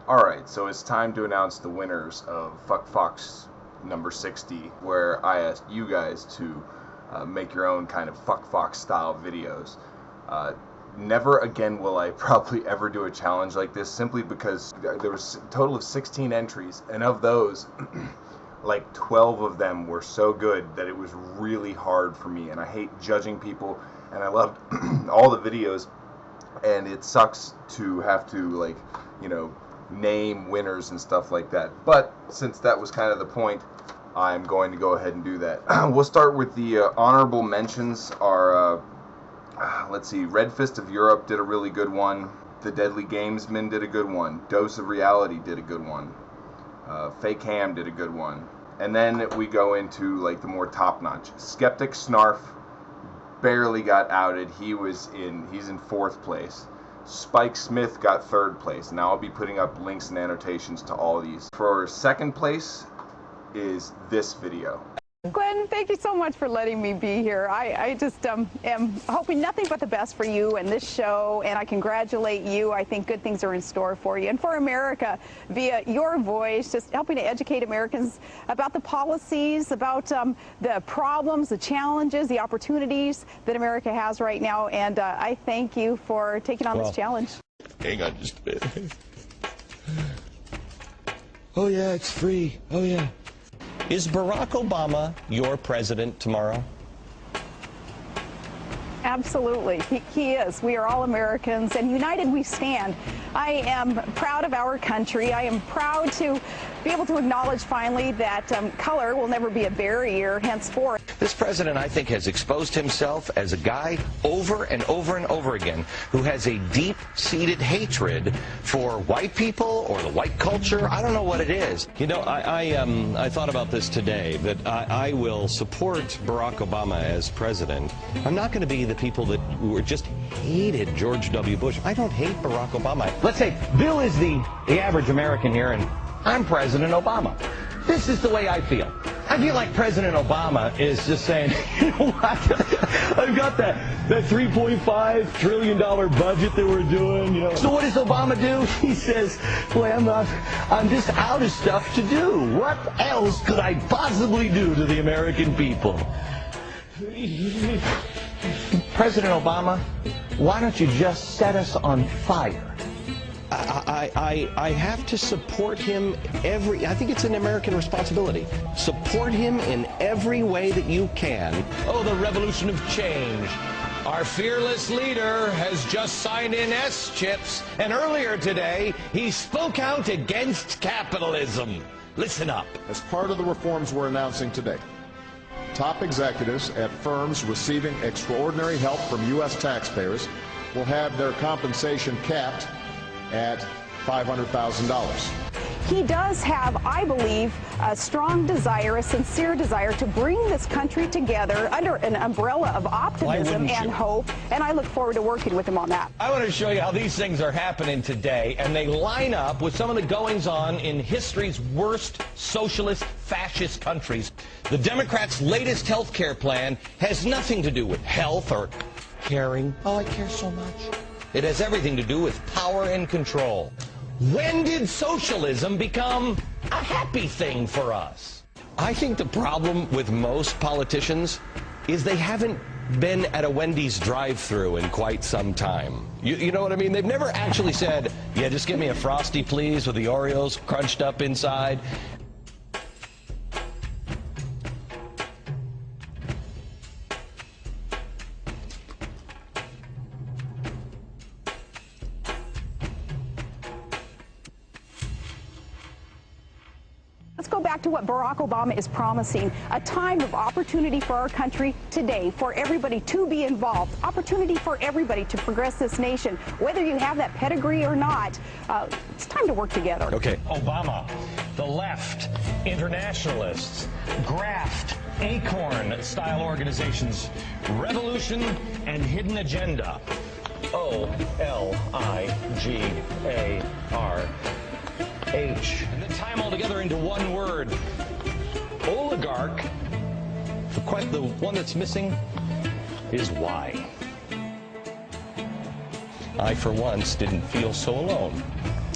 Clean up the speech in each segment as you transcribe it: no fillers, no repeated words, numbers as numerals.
Alright, so it's time to announce the winners of Fuck Fox number 60, where I asked you guys to make your own kind of Fuck Fox style videos. Never again will I probably ever do a challenge like this, simply because there was a total of 16 entries, and of those, like 12 of them were so good that it was really hard for me, and I hate judging people, and I loved all the videos, and it sucks to have to, like, you know, name winners and stuff like that. But since that was kind of the point, I'm going to go ahead and do that. We'll start with the honorable mentions. Are let's see, Red Fist of Europe did a really good one. The Deadly Gamesman did a good one. Dose of Reality did a good one. Fake Ham did a good one. And then we go into like the more top-notch. Skeptic Snarf barely got outed. He's in 4th place. Spike Smith got 3rd place. Now I'll be putting up links and annotations to all of these. For 2nd place is this video. Glenn, thank you so much for letting me be here. I just am hoping nothing but the best for you and this show, and I congratulate you. I think good things are in store for you and for America via your voice, just helping to educate Americans about the policies, about the problems, the challenges, the opportunities that America has right now, and I thank you for taking on this challenge. Hang on just a bit. Oh yeah, it's free. Oh yeah. Is Barack Obama your president tomorrow? Absolutely. He is. We are all Americans, and united we stand. I am proud of our country. I am proud to be able to acknowledge finally that color will never be a barrier henceforth. This president, I think, has exposed himself as a guy over and over and over again who has a deep-seated hatred for white people or the white culture. I don't know what it is. You know, I thought about this today, that I will support Barack Obama as president. I'm not going to be the people that were just hated George W. Bush. I don't hate Barack Obama. Let's say Bill is the average American here, and I'm President Obama. This is the way I feel. I feel like President Obama is just saying, you know what, I've got that $3.5 trillion budget that we're doing, you know. So what does Obama do? He says, well, I'm just out of stuff to do. What else could I possibly do to the American people? President Obama, why don't you just set us on fire? I have to support him I think it's an American responsibility. Support him in every way that you can. Oh, the revolution of change. Our fearless leader has just signed in S-chips, and earlier today, he spoke out against capitalism. Listen up. As part of the reforms we're announcing today, top executives at firms receiving extraordinary help from U.S. taxpayers will have their compensation capped at $500,000. He does have, I believe, a strong desire, a sincere desire to bring this country together under an umbrella of optimism and hope, and I look forward to working with him on that. I want to show you how these things are happening today, and they line up with some of the goings-on in history's worst socialist, fascist countries. The Democrats' latest health care plan has nothing to do with health or caring. Oh, I care so much. It has everything to do with power and control. When did socialism become a happy thing for us? I think the problem with most politicians is they haven't been at a Wendy's drive-thru in quite some time. You know what I mean? They've never actually said, yeah, just give me a Frosty, please, with the Oreos crunched up inside. Let's go back to what Barack Obama is promising, a time of opportunity for our country today, for everybody to be involved, opportunity for everybody to progress this nation, whether you have that pedigree or not. It's time to work together. Okay. Obama, the left, internationalists, graft, acorn-style organizations, revolution and hidden agenda. O-L-I-G-A-R-H. And then tie them all together into one word. Oligarch. The one that's missing is Y. I, for once, didn't feel so alone.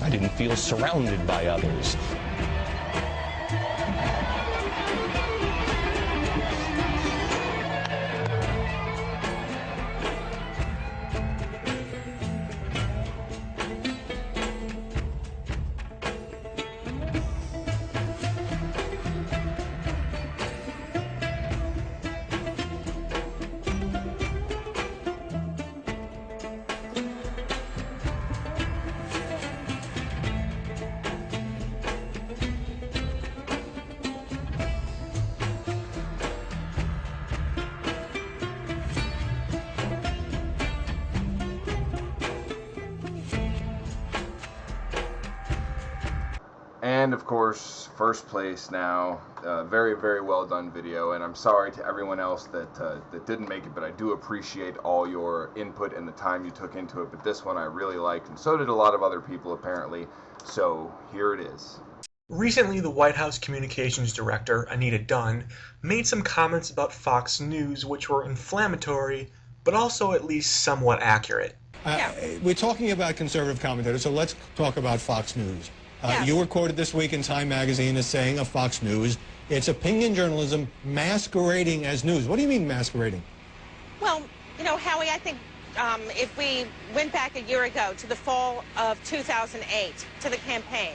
I didn't feel surrounded by others. And of course, first place now. Very, very well done video, and I'm sorry to everyone else that didn't make it, but I do appreciate all your input and the time you took into it. But this one I really liked, and so did a lot of other people apparently. So here it is. Recently, the White House Communications Director, Anita Dunn, made some comments about Fox News which were inflammatory, but also at least somewhat accurate. We're talking about conservative commentators, so let's talk about Fox News. You were quoted this week in Time magazine as saying of Fox News, it's opinion journalism masquerading as news. What do you mean masquerading? Well, you know, Howie, I think if we went back a year ago to the fall of 2008, to the campaign,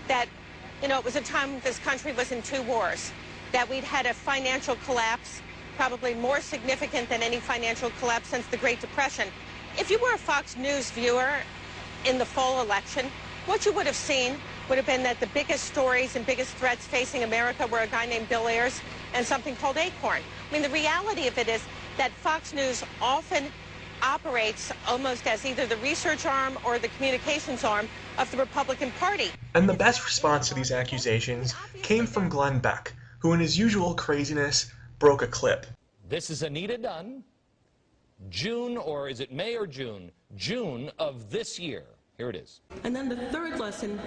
that, you know, it was a time this country was in two wars, that we'd had a financial collapse, probably more significant than any financial collapse since the Great Depression. If you were a Fox News viewer in the fall election, what you would have seen would have been that the biggest stories and biggest threats facing America were a guy named Bill Ayers and something called Acorn. I mean, the reality of it is that Fox News often operates almost as either the research arm or the communications arm of the Republican Party. And the best response to these accusations came from Glenn Beck, who in his usual craziness broke a clip. This is Anita Dunn, June, or is it May or June? June of this year. Here it is. And then the third lesson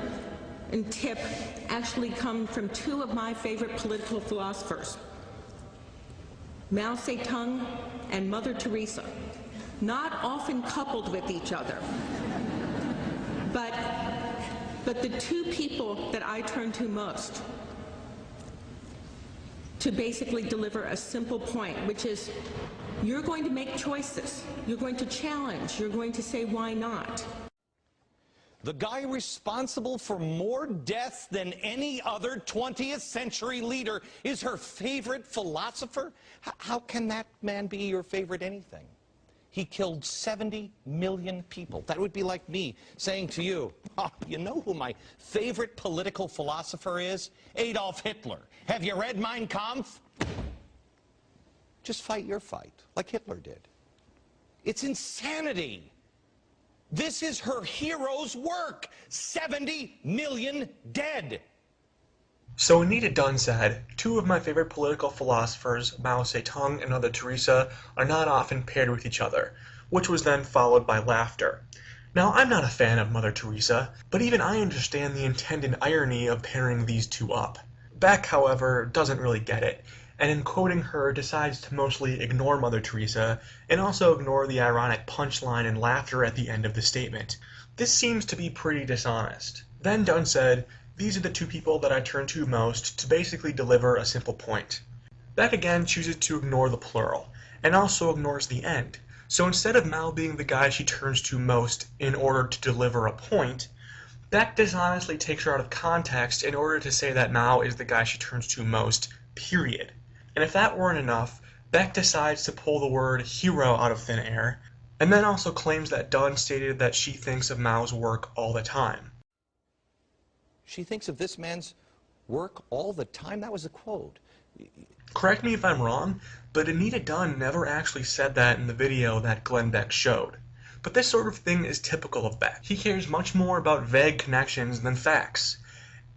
and tip actually come from two of my favorite political philosophers, Mao Zedong and Mother Teresa, not often coupled with each other. But the two people that I turn to most to basically deliver a simple point, which is you're going to make choices, you're going to challenge, you're going to say why not. The guy responsible for more deaths than any other 20th century leader is her favorite philosopher? How can that man be your favorite anything? He killed 70 million people. That would be like me saying to you, oh, you know who my favorite political philosopher is? Adolf Hitler. Have you read Mein Kampf? Just fight your fight, like Hitler did. It's insanity. This is her hero's work. 70 million dead. So Anita Dunn said, two of my favorite political philosophers, Mao Zedong and Mother Teresa, are not often paired with each other, which was then followed by laughter. Now, I'm not a fan of Mother Teresa, but even I understand the intended irony of pairing these two up. Beck, however, doesn't really get it, and in quoting her decides to mostly ignore Mother Teresa and also ignore the ironic punchline and laughter at the end of the statement. This seems to be pretty dishonest. Then Dunn said, these are the two people that I turn to most to basically deliver a simple point. Beck again chooses to ignore the plural, and also ignores the end. So instead of Mao being the guy she turns to most in order to deliver a point, Beck dishonestly takes her out of context in order to say that Mao is the guy she turns to most, period. And if that weren't enough, Beck decides to pull the word hero out of thin air, and then also claims that Dunn stated that she thinks of Mao's work all the time. She thinks of this man's work all the time? That was a quote. Correct me if I'm wrong, but Anita Dunn never actually said that in the video that Glenn Beck showed. But this sort of thing is typical of Beck. He cares much more about vague connections than facts.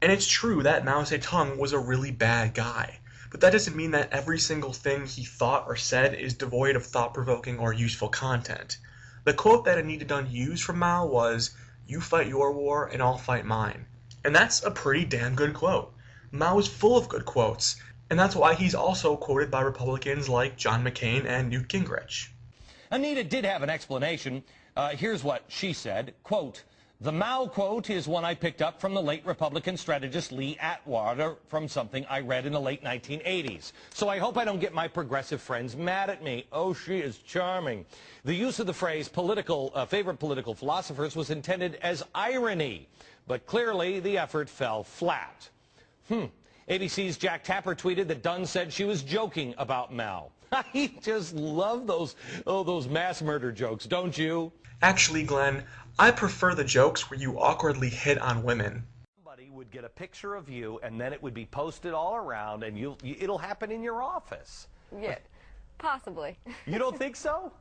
And it's true that Mao Zedong was a really bad guy. But that doesn't mean that every single thing he thought or said is devoid of thought-provoking or useful content. The quote that Anita Dunn used from Mao was, "You fight your war and I'll fight mine." And that's a pretty damn good quote. Mao is full of good quotes, and that's why he's also quoted by Republicans like John McCain and Newt Gingrich. Anita did have an explanation. Here's what she said, quote, "The Mao quote is one I picked up from the late Republican strategist Lee Atwater from something I read in the late 1980s. So I hope I don't get my progressive friends mad at me. Oh, she is charming." The use of the phrase favorite political philosophers was intended as irony, but clearly the effort fell flat. ABC's Jack Tapper tweeted that Dunn said she was joking about Mao. I just love those mass murder jokes, don't you? Actually, Glenn, I prefer the jokes where you awkwardly hit on women. Somebody would get a picture of you, and then it would be posted all around, and it'll happen in your office. Yeah, possibly. You don't think so?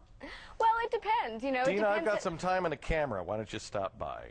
Well, it depends, you know. Dina, I've got some time and a camera. Why don't you stop by?